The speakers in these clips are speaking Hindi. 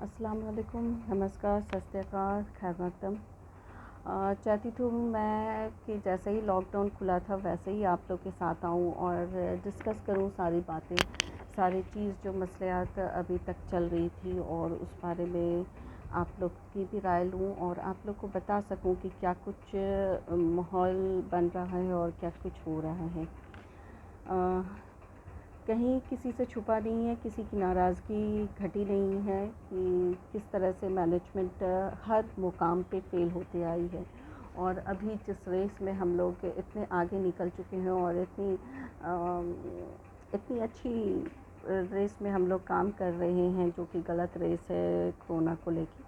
अस्सलाम वालेकुम, नमस्कार, सत श्री अकाल, खैर मकदम। चाहती थी मैं कि जैसे ही लॉकडाउन खुला था वैसे ही आप लोग के साथ आऊँ और डिस्कस करूँ सारी बातें, सारी चीज़ जो मसलियात अभी तक चल रही थी और उस बारे में आप लोग की भी राय लूँ और आप लोग को बता सकूँ कि क्या कुछ माहौल बन रहा है और क्या कुछ हो रहा है। कहीं किसी से छुपा नहीं है, किसी की नाराज़गी घटी नहीं है कि किस तरह से मैनेजमेंट हर मुकाम पे फ़ेल होती आई है। और अभी जिस रेस में हम लोग इतने आगे निकल चुके हैं और इतनी अच्छी रेस में हम लोग काम कर रहे हैं, जो कि गलत रेस है कोरोना को लेके,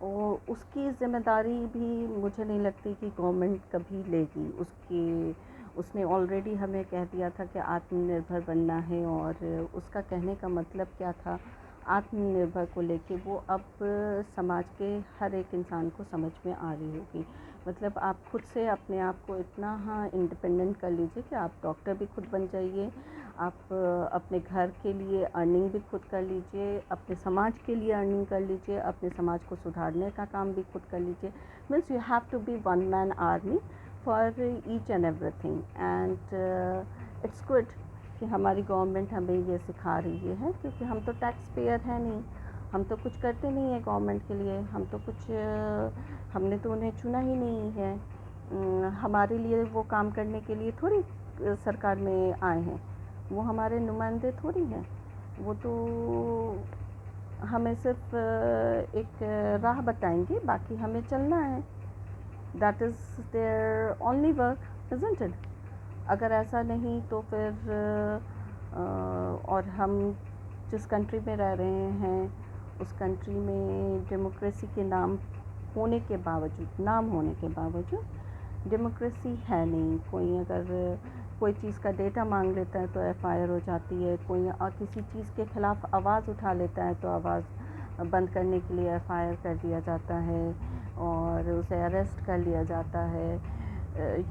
और उसकी ज़िम्मेदारी भी मुझे नहीं लगती कि गवर्नमेंट कभी लेगी। उसने ऑलरेडी हमें कह दिया था कि आत्मनिर्भर बनना है, और उसका कहने का मतलब क्या था आत्मनिर्भर को लेके, वो अब समाज के हर एक इंसान को समझ में आ रही होगी। मतलब आप खुद से अपने आप को इतना इंडिपेंडेंट कर लीजिए कि आप डॉक्टर भी खुद बन जाइए, आप अपने घर के लिए अर्निंग भी खुद कर लीजिए, अपने समाज के लिए अर्निंग कर लीजिए, अपने समाज को सुधारने का काम भी खुद कर लीजिए। Means you have to be one man army for each and everything, and it's good कि हमारी गवर्नमेंट हमें ये सिखा रही है, क्योंकि हम तो टैक्स पेयर हैं नहीं, हम तो कुछ करते नहीं हैं गवर्नमेंट के लिए, हम तो कुछ हमने तो उन्हें चुना ही नहीं है। हमारे लिए वो काम करने के लिए थोड़ी सरकार में आए हैं, वो हमारे नुमाइंदे थोड़ी हैं। वो तो हमें सिर्फ एक राह बताएंगे, बाकी हमें चलना है। That is there only work, isn't it? अगर ऐसा नहीं तो फिर और हम जिस कंट्री में रह रहे हैं उस कंट्री में डेमोक्रेसी के होने के बावजूद डेमोक्रेसी है नहीं। कोई अगर कोई चीज़ का डेटा मांग लेता है तो एफआईआर हो जाती है, कोई किसी चीज़ के ख़िलाफ़ आवाज़ उठा लेता है तो आवाज़ बंद करने के लिए एफआईआर कर दिया जाता है और उसे अरेस्ट कर लिया जाता है।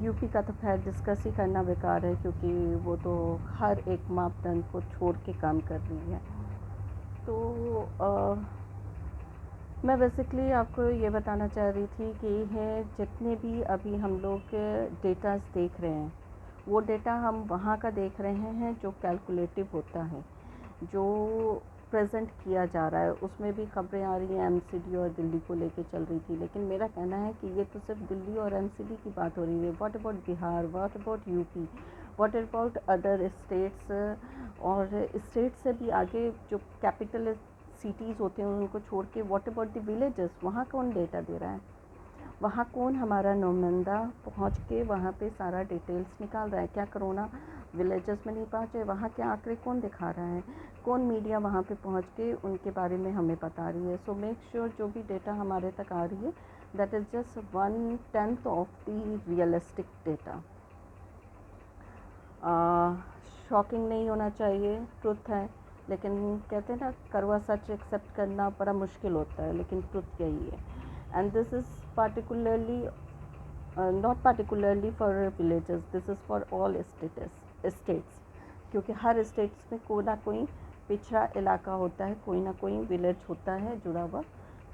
यूपी का तो खैर डिस्कस ही करना बेकार है, क्योंकि वो तो हर एक मापदंड को छोड़ के काम कर रही है। तो मैं बेसिकली आपको ये बताना चाह रही थी कि जितने भी अभी हम लोग डेटास देख रहे हैं, वो डेटा हम वहाँ का देख रहे हैं जो कैलकुलेटिव होता है, जो प्रेजेंट किया जा रहा है। उसमें भी खबरें आ रही हैं एमसीडी और दिल्ली को लेके चल रही थी, लेकिन मेरा कहना है कि ये तो सिर्फ दिल्ली और एमसीडी की बात हो रही है। What about Bihar, what about UP, what about other states, और स्टेट से भी आगे जो कैपिटल सिटीज़ होते हैं उनको छोड़ के व्हाट अबाउट द विलेजेस, वहाँ कौन डेटा दे रहा है? वहाँ कौन हमारा नुमाइंदा पहुँच के वहाँ पे सारा डिटेल्स निकाल रहा है? क्या कोरोना विलेजेस में नहीं पहुँचे? वहाँ के आंकड़े कौन दिखा रहा है? कौन मीडिया वहाँ पे पहुँच के उनके बारे में हमें बता रही है? सो मेक श्योर जो भी डेटा हमारे तक आ रही है, that is just 1/10 of the realistic data. Shocking नहीं होना चाहिए, ट्रुथ है, लेकिन कहते हैं ना, कड़वा सच एक्सेप्ट करना बड़ा मुश्किल होता है, लेकिन ट्रुथ यही है। And this is particularly not particularly for villages, this is for all states, क्योंकि हर स्टेट्स में कोई ना कोई पिछड़ा इलाका होता है, कोई ना कोई विलेज होता है जुड़ा हुआ,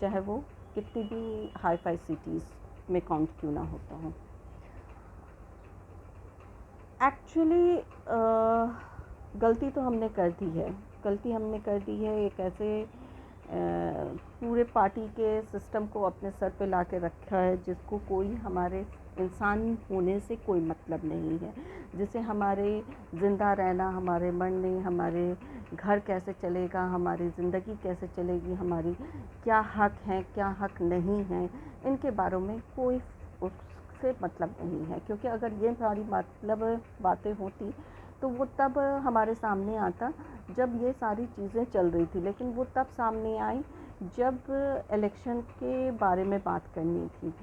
चाहे वो कितनी भी हाई फाई सिटीज़ में काउंट क्यों ना होता हो। एक्चुअली गलती तो हमने कर दी है, एक ऐसे पूरे पार्टी के सिस्टम को अपने सर पे ला के रखा है जिसको कोई हमारे इंसान होने से कोई मतलब नहीं है, जिसे हमारे ज़िंदा रहना, हमारे मरने, हमारे घर कैसे चलेगा, हमारी ज़िंदगी कैसे चलेगी, हमारी क्या हक हैं क्या हक नहीं हैं, इनके बारे में कोई उससे मतलब नहीं है। क्योंकि अगर ये सारी बातें होती तो वो तब हमारे सामने आता जब ये सारी चीज़ें चल रही थी, लेकिन वो तब सामने आई जब इलेक्शन के बारे में बात करनी थी।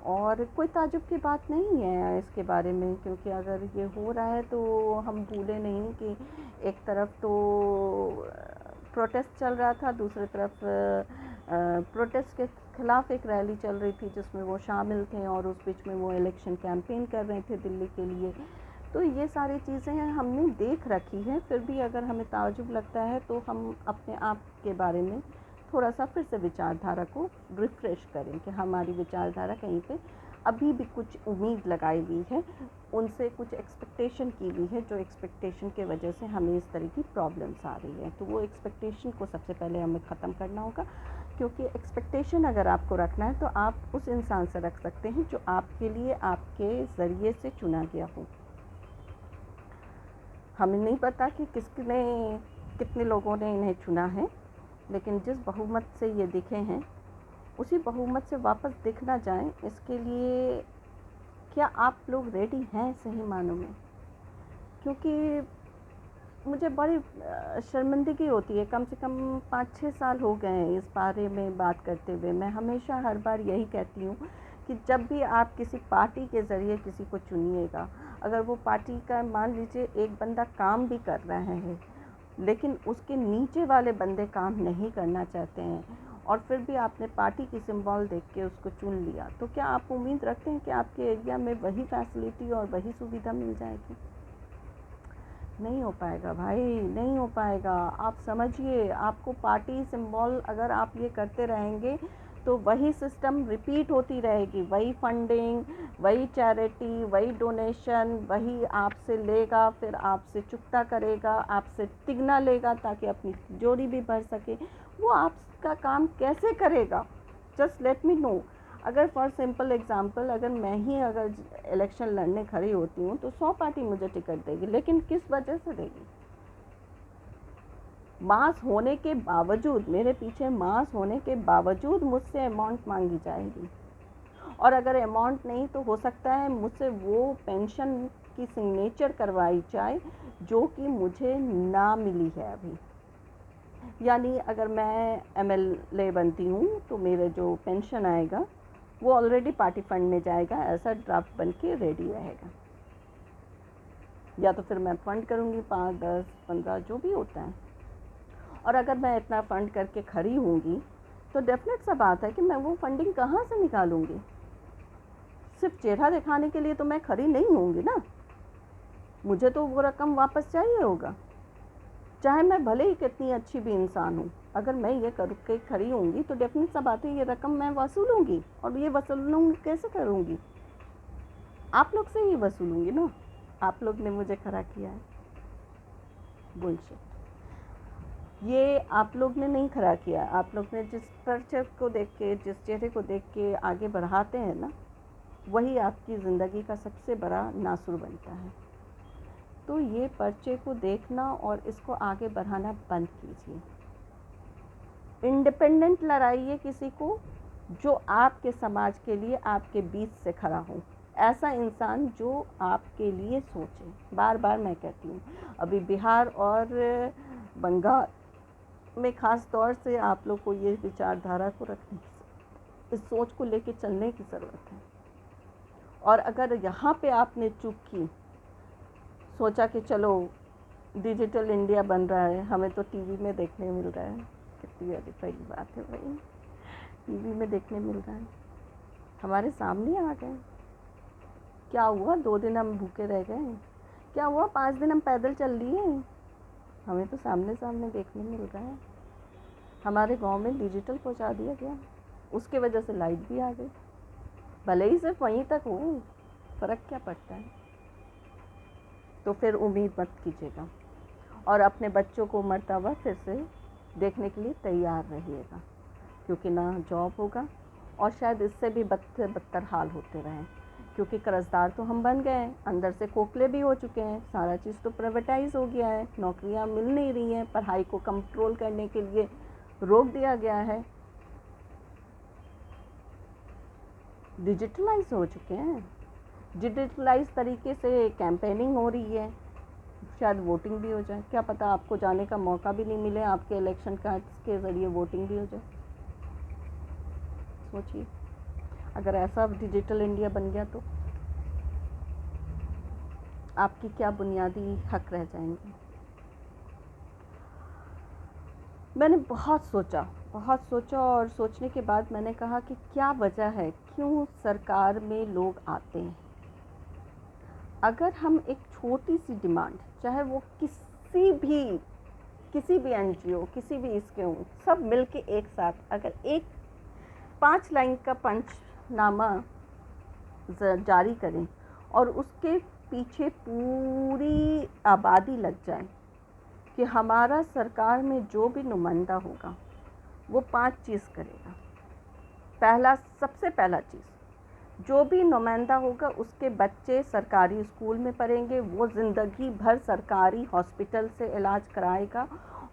और कोई ताज्जुब की बात नहीं है इसके बारे में, क्योंकि अगर ये हो रहा है तो हम भूले नहीं कि एक तरफ तो प्रोटेस्ट चल रहा था, दूसरी तरफ प्रोटेस्ट के ख़िलाफ़ एक रैली चल रही थी जिसमें वो शामिल थे, और उस बीच में वो इलेक्शन कैंपेन कर रहे थे दिल्ली के लिए। तो ये सारी चीज़ें हमने देख रखी हैं, फिर भी अगर हमें ताज्जुब लगता है तो हम अपने आप के बारे में थोड़ा सा फिर से विचारधारा को रिफ़्रेश करें कि हमारी विचारधारा कहीं पे अभी भी कुछ उम्मीद लगाई हुई है, उनसे कुछ एक्सपेक्टेशन की हुई है, जो एक्सपेक्टेशन के वजह से हमें इस तरह की प्रॉब्लम्स आ रही है। तो वो एक्सपेक्टेशन को सबसे पहले हमें ख़त्म करना होगा, क्योंकि एक्सपेक्टेशन अगर आपको रखना है तो आप उस इंसान से रख सकते हैं जो आपके लिए आपके ज़रिए से चुना गया हो। हमें नहीं पता कि कितने लोगों ने इन्हें चुना है, लेकिन जिस बहुमत से ये दिखे हैं उसी बहुमत से वापस दिख ना जाएं, इसके लिए क्या आप लोग रेडी हैं सही मानों में? क्योंकि मुझे बड़ी शर्मिंदगी होती है, कम से कम 5-6 साल हो गए हैं इस बारे में बात करते हुए। मैं हमेशा हर बार यही कहती हूँ कि जब भी आप किसी पार्टी के ज़रिए किसी को चुनिएगा, अगर वो पार्टी का मान लीजिए एक बंदा काम भी कर रहा है, लेकिन उसके नीचे वाले बंदे काम नहीं करना चाहते हैं और फिर भी आपने पार्टी की सिंबल देख के उसको चुन लिया, तो क्या आप उम्मीद रखते हैं कि आपके एरिया में वही फैसिलिटी और वही सुविधा मिल जाएगी? नहीं हो पाएगा भाई, नहीं हो पाएगा। आप समझिए, आपको पार्टी सिंबल अगर आप ये करते रहेंगे तो वही सिस्टम रिपीट होती रहेगी, वही फंडिंग, वही चैरिटी, वही डोनेशन, वही आपसे लेगा, फिर आपसे चुकता करेगा, आपसे तिगना लेगा ताकि अपनी तिजोरी भी भर सके। वो आपका काम कैसे करेगा? Just let me know. अगर फॉर सिंपल एग्जांपल, अगर मैं ही अगर इलेक्शन लड़ने खड़ी होती हूँ तो 100 पार्टी मुझे टिकट देगी, लेकिन किस वजह से देगी? मास होने के बावजूद, मेरे पीछे मास होने के बावजूद मुझसे अमाउंट मांगी जाएगी, और अगर अमाउंट नहीं तो हो सकता है मुझसे वो पेंशन की सिग्नेचर करवाई जाए जो कि मुझे ना मिली है अभी। यानी अगर मैं एमएलए बनती हूँ तो मेरे जो पेंशन आएगा वो ऑलरेडी पार्टी फंड में जाएगा, ऐसा ड्राफ्ट बन के रेडी रहेगा। या तो फिर मैं फंड करूँगी 5, 10, 15 जो भी होता है, और अगर मैं इतना फंड करके खड़ी होंगी तो डेफिनेट सा बात है कि मैं वो फंडिंग कहाँ से निकालूंगी? सिर्फ चेहरा दिखाने के लिए तो मैं खड़ी नहीं होंगी ना, मुझे तो वो रकम वापस चाहिए होगा, चाहे मैं भले ही कितनी अच्छी भी इंसान हूँ। अगर मैं ये करके खड़ी होंगी तो डेफिनेट सा बात है ये रकम मैं वसूलूंगी, और ये वसूलूंगी कैसे करूँगी? आप लोग से ही वसूलूंगी ना, आप लोग ने मुझे खड़ा किया है। बुलशिट, ये आप लोग ने नहीं खड़ा किया। आप लोग ने जिस पर्चे को देख के, जिस चेहरे को देख के आगे बढ़ाते हैं ना, वही आपकी ज़िंदगी का सबसे बड़ा नासुर बनता है। तो ये पर्चे को देखना और इसको आगे बढ़ाना बंद कीजिए। इंडिपेंडेंट लड़ाइए किसी को जो आपके समाज के लिए आपके बीच से खड़ा हो, ऐसा इंसान जो आपके लिए सोचे। बार बार मैं कहती हूँ, अभी बिहार और बंगाल में ख़ास तौर से आप लोग को ये विचारधारा को रखने की, इस सोच को लेके चलने की ज़रूरत है। और अगर यहाँ पे आपने चूक की, सोचा कि चलो डिजिटल इंडिया बन रहा है, हमें तो टीवी में देखने मिल रहा है, कितनी सही बात है भाई, टीवी में देखने मिल रहा है, हमारे सामने आ गए। क्या हुआ 2 दिन हम भूखे रह गए? क्या हुआ 5 दिन हम पैदल चल लिए? हमें तो सामने सामने देखने मिल रहा है। हमारे गांव में डिजिटल पहुंचा दिया गया, उसके वजह से लाइट भी आ गई, भले ही सिर्फ वहीं तक हो, फ़र्क क्या पड़ता है? तो फिर उम्मीद मत कीजिएगा, और अपने बच्चों को मरता हुआ फिर से देखने के लिए तैयार रहिएगा, क्योंकि ना जॉब होगा और शायद इससे भी बदतर हाल होते रहें, क्योंकि कर्जदार तो हम बन गए हैं, अंदर से खोखले भी हो चुके हैं, सारा चीज़ तो प्राइवेटाइज हो गया है, नौकरियां मिल नहीं रही हैं, पढ़ाई को कंट्रोल करने के लिए रोक दिया गया है, डिजिटलाइज हो चुके हैं, डिजिटलाइज तरीके से कैंपेनिंग हो रही है, शायद वोटिंग भी हो जाए, क्या पता आपको जाने का मौका भी नहीं मिले, आपके इलेक्शन कार्ड्स के ज़रिए वोटिंग भी हो जाए। सोचिए, अगर ऐसा डिजिटल इंडिया बन गया तो आपकी क्या बुनियादी हक रह जाएंगे? मैंने बहुत सोचा और सोचने के बाद मैंने कहा कि क्या वजह है, क्यों सरकार में लोग आते हैं? अगर हम एक छोटी सी डिमांड, चाहे वो किसी भी किसी भी एनजीओ, किसी भी इसके हों, सब मिलके एक साथ अगर एक 5 लाइन का पंचनामा जारी करें और उसके पीछे पूरी आबादी लग जाए कि हमारा सरकार में जो भी नुमाइंदा होगा वो 5 चीज़ करेगा। सबसे पहला चीज़, जो भी नुमाइंदा होगा उसके बच्चे सरकारी स्कूल में पढ़ेंगे, वो ज़िंदगी भर सरकारी हॉस्पिटल से इलाज कराएगा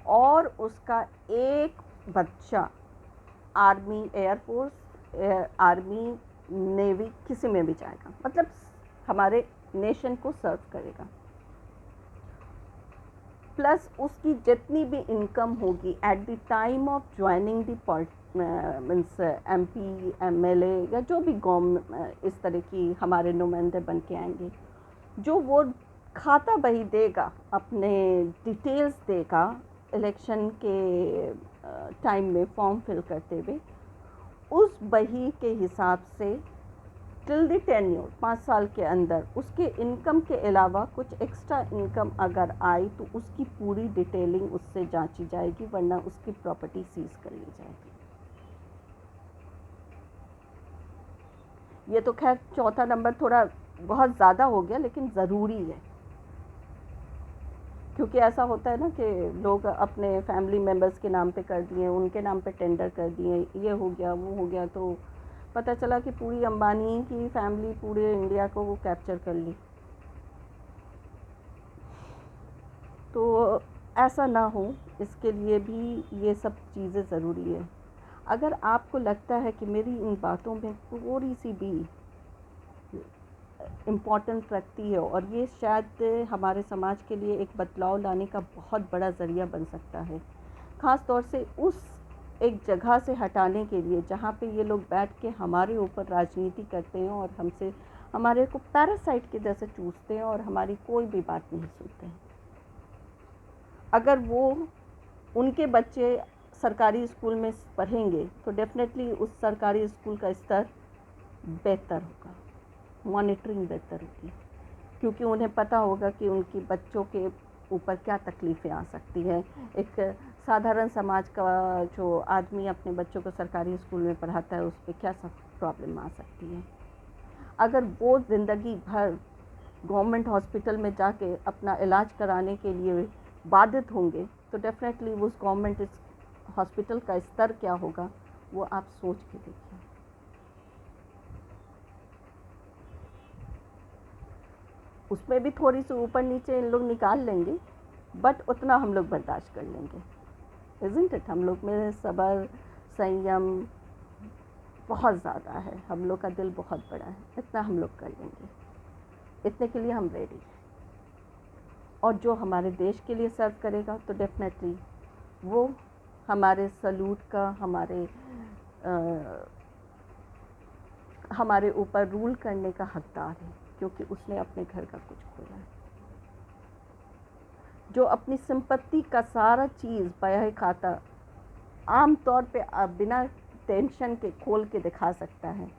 और उसका एक बच्चा आर्मी, एयरफोर्स, आर्मी, नेवी किसी में भी जाएगा, मतलब हमारे नेशन को सर्व करेगा। प्लस उसकी जितनी भी इनकम होगी at the time of joining the means MP, MLA या जो भी गवर्नमेंट इस तरह की हमारे नुमाइंदे बन के आएंगे, जो वो खाता बही देगा, अपने डिटेल्स देगा इलेक्शन के टाइम में फॉर्म फिल करते हुए, उस बही के हिसाब से टिल द टेन्योर 5 साल के अंदर उसके इनकम के अलावा कुछ एक्स्ट्रा इनकम अगर आई तो उसकी पूरी डिटेलिंग उससे जांची जाएगी, वरना उसकी प्रॉपर्टी सीज कर ली जाएगी। ये तो खैर चौथा नंबर थोड़ा बहुत ज़्यादा हो गया, लेकिन ज़रूरी है, क्योंकि ऐसा होता है ना कि लोग अपने फैमिली मेम्बर्स के नाम पे कर दिए, उनके नाम पे टेंडर कर दिए, ये हो गया वो हो गया, तो पता चला कि पूरी अंबानी की फैमिली पूरे इंडिया को वो कैप्चर कर ली। तो ऐसा ना हो, इसके लिए भी ये सब चीज़ें ज़रूरी है। अगर आपको लगता है कि मेरी इन बातों में थोड़ी सी भी इम्पोर्टेंस रखती है और ये शायद हमारे समाज के लिए एक बदलाव लाने का बहुत बड़ा ज़रिया बन सकता है, ख़ास तौर से उस एक जगह से हटाने के लिए जहाँ पे ये लोग बैठ के हमारे ऊपर राजनीति करते हैं और हमसे हमारे को पैरासाइट के जैसे चूसते हैं और हमारी कोई भी बात नहीं सुनते हैं। अगर वो उनके बच्चे सरकारी स्कूल में पढ़ेंगे तो डेफिनेटली उस सरकारी स्कूल का स्तर बेहतर होगा, मॉनिटरिंग बेहतर होगी, क्योंकि उन्हें पता होगा कि उनके बच्चों के ऊपर क्या तकलीफ़ें आ सकती हैं। एक साधारण समाज का जो आदमी अपने बच्चों को सरकारी स्कूल में पढ़ाता है, उस पर क्या सब प्रॉब्लम आ सकती है। अगर वो ज़िंदगी भर गवर्नमेंट हॉस्पिटल में जाके अपना इलाज कराने के लिए बाधित होंगे तो डेफिनेटली उस गवर्नमेंट हॉस्पिटल का स्तर क्या होगा वो आप सोच के देखिए। उसमें भी थोड़ी सी ऊपर नीचे इन लोग निकाल लेंगे, बट उतना हम लोग बर्दाश्त कर लेंगे। Isn't it? हम लोग में सब्र, संयम बहुत ज़्यादा है, हम लोग का दिल बहुत बड़ा है, इतना हम लोग कर लेंगे, इतने के लिए हम रेडी हैं। और जो हमारे देश के लिए सर्व करेगा तो डेफिनेटली वो हमारे सल्यूट का, हमारे ऊपर रूल करने का हकदार है, क्योंकि उसने अपने घर का कुछ खोया है। जो अपनी संपत्ति का सारा चीज़ बहे खाता आम तौर पे बिना टेंशन के खोल के दिखा सकता है,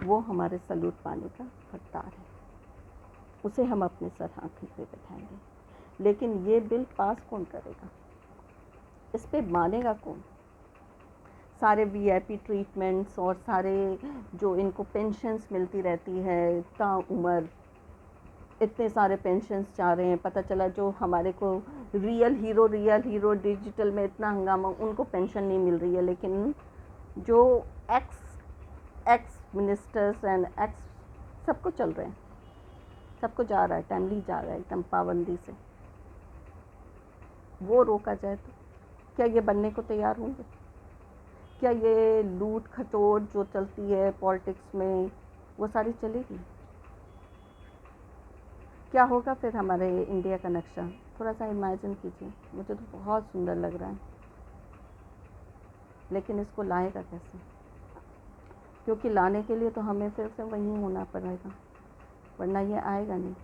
वो हमारे सल्यूट पाने का हकदार है। उसे हम अपने सर आँखें पे बैठाएंगे। लेकिन ये बिल पास कौन करेगा? इस पे मानेगा कौन? सारे VIP ट्रीटमेंट्स और सारे जो इनको पेंशन्स मिलती रहती है ताउम्र, इतने सारे पेंशन्स चाह रहे हैं। पता चला जो हमारे को रियल हीरो डिजिटल में इतना हंगामा, उनको पेंशन नहीं मिल रही है, लेकिन जो एक्स मिनिस्टर्स एंड एक्स सबको चल रहे हैं, सबको जा रहा है, टाइमली जा रहा है एकदम पाबंदी से। वो रोका जाए तो क्या ये बनने को तैयार होंगे? क्या ये लूट खटोट जो चलती है पॉलिटिक्स में वो सारी चलेगी? क्या होगा फिर हमारे इंडिया का नक्शा? थोड़ा सा इमेजिन कीजिए। मुझे तो बहुत सुंदर लग रहा है, लेकिन इसको लाएगा कैसे? क्योंकि लाने के लिए तो हमें फिर से वहीं होना पड़ेगा, वरना ये आएगा नहीं।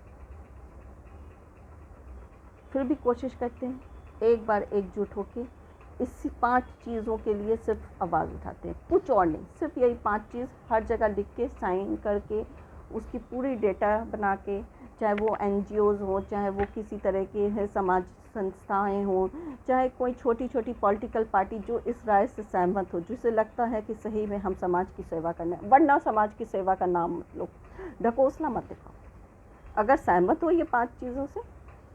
फिर भी कोशिश करते हैं, एक बार एकजुट होके इसी 5 चीज़ों के लिए सिर्फ आवाज़ उठाते हैं, कुछ और नहीं। सिर्फ यही 5 चीज़ हर जगह लिख के साइन करके उसकी पूरी डेटा बना के, चाहे वो NGOs हो, चाहे वो किसी तरह के है समाज संस्थाएं हों, चाहे कोई छोटी छोटी पॉलिटिकल पार्टी जो इस राय से सहमत हो, जिसे लगता है कि सही में हम समाज की सेवा करना है, वरना समाज की सेवा का नाम मत लो, ढकोसला मत दिखाओ। अगर सहमत हो ये 5 चीज़ों से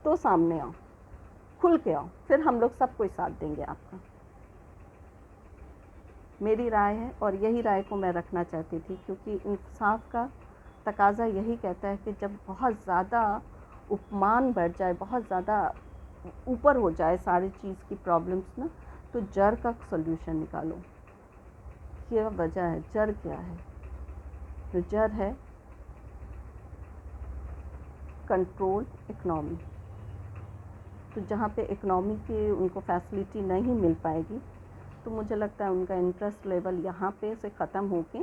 तो सामने आओ, खुल के आओ, फिर हम लोग सब कोई साथ देंगे आपका। मेरी राय है और यही राय को मैं रखना चाहती थी, क्योंकि इंसाफ का तकाज़ा यही कहता है कि जब बहुत ज़्यादा उपमान बढ़ जाए, बहुत ज़्यादा ऊपर हो जाए सारी चीज़ की प्रॉब्लम्स ना, तो जड़ का सॉल्यूशन निकालो। क्या वजह है, जड़ क्या है? तो जड़ है कंट्रोल इकनॉमी। तो जहाँ पे इकनॉमी की उनको फैसिलिटी नहीं मिल पाएगी, तो मुझे लगता है उनका इंटरेस्ट लेवल यहाँ पे से ख़त्म होके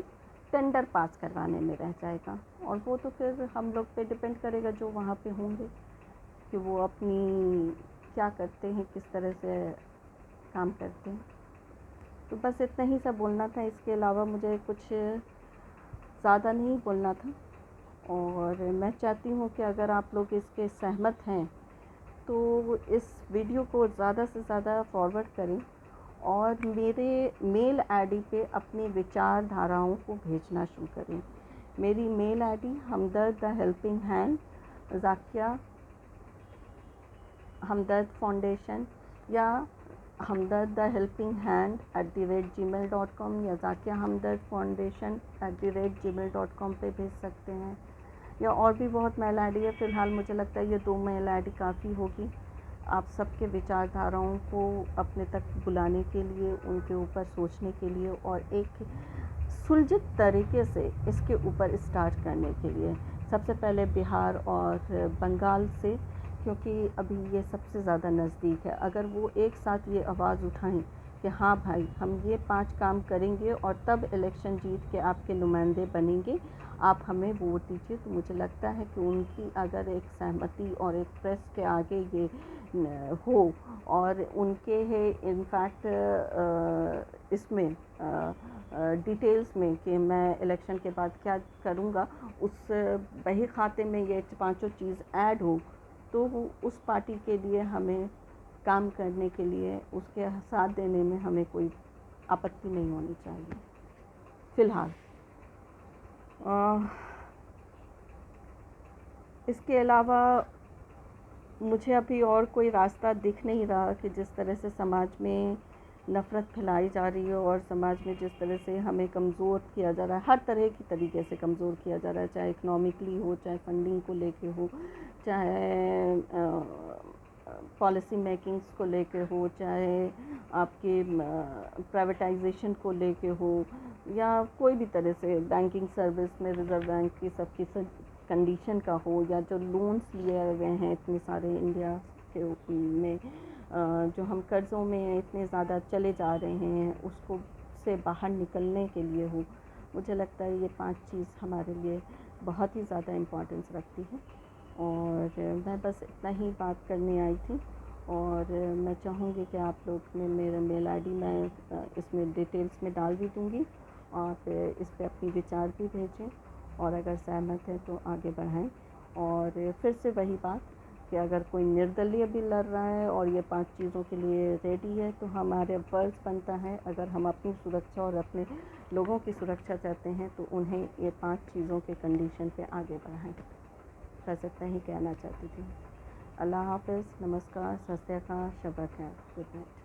टेंडर पास करवाने में रह जाएगा। और वो तो फिर हम लोग पे डिपेंड करेगा जो वहाँ पे होंगे, कि वो अपनी क्या करते हैं, किस तरह से काम करते हैं। तो बस इतना ही सब बोलना था, इसके अलावा मुझे कुछ ज़्यादा नहीं बोलना था। और मैं चाहती हूँ कि अगर आप लोग इसके सहमत हैं तो इस वीडियो को ज़्यादा से ज़्यादा फॉरवर्ड करें और मेरे मेल आईडी पे अपनी विचारधाराओं को भेजना शुरू करें। मेरी mail ID Hamdard the helping hand Zakia Hamdard foundation या Hamdard the helping hand @gmail.com या ज़ाकिया हमदर्द फाउंडेशन @gmail.com पे भेज सकते हैं, या और भी बहुत मेल आईडी है। फ़िलहाल मुझे लगता है ये 2 मेल आईडी काफ़ी होगी आप सबके विचारधाराओं को अपने तक बुलाने के लिए, उनके ऊपर सोचने के लिए और एक सुलझित तरीके से इसके ऊपर स्टार्ट करने के लिए। सबसे पहले बिहार और बंगाल से, क्योंकि अभी ये सबसे ज़्यादा नज़दीक है। अगर वो एक साथ ये आवाज़ उठाएं कि हाँ भाई हम ये 5 काम करेंगे और तब इलेक्शन जीत के आपके नुमाइंदे बनेंगे, आप हमें वोट दीजिए, तो मुझे लगता है कि उनकी अगर एक सहमति और एक प्रेस के आगे ये हो और उनके है इनफैक्ट इसमें डिटेल्स में कि मैं इलेक्शन के बाद क्या करूँगा, उस बही खाते में ये 5 चीज़ ऐड हो, तो उस पार्टी के लिए हमें काम करने के लिए, उसके साथ देने में हमें कोई आपत्ति नहीं होनी चाहिए। फ़िलहाल इसके अलावा मुझे अभी और कोई रास्ता दिख नहीं रहा कि जिस तरह से समाज में नफ़रत फैलाई जा रही है और समाज में जिस तरह से हमें कमज़ोर किया जा रहा है, हर तरह की तरीके से कमज़ोर किया जा रहा है, चाहे इकनॉमिकली हो, चाहे फंडिंग को लेके हो, चाहे पॉलिसी मेकिंग्स को लेके हो, चाहे आपके प्राइवेटाइजेशन को लेके हो, या कोई भी तरह से बैंकिंग सर्विस में रिज़र्व बैंक की सबकी कंडीशन का हो, या जो लोन्स लिए हुए हैं इतने सारे इंडिया के में, जो हम कर्ज़ों में इतने ज़्यादा चले जा रहे हैं, उसको से बाहर निकलने के लिए हो। मुझे लगता है ये 5 चीज़ हमारे लिए बहुत ही ज़्यादा इम्पोर्टेंस रखती है। और मैं बस इतना ही बात करने आई थी, और मैं चाहूँगी कि आप लोग ने मेरा मेल आईडी मैं इसमें डिटेल्स में डाल भी दूँगी, और इस पे अपनी विचार भी भेजें, और अगर सहमत है तो आगे बढ़ाएं। और फिर से वही बात कि अगर कोई निर्दलीय भी लड़ रहा है और ये 5 चीज़ों के लिए रेडी है, तो हमारे फ़र्ज़ बनता है, अगर हम अपनी सुरक्षा और अपने लोगों की सुरक्षा चाहते हैं, तो उन्हें ये 5 चीज़ों के कंडीशन पे आगे बढ़ाएं। बस इतना ही कहना चाहती थी। अल्लाह हाफ़िज़, नमस्कार, सत श्री अकाल, शब ख़ैर, गुड नाइट।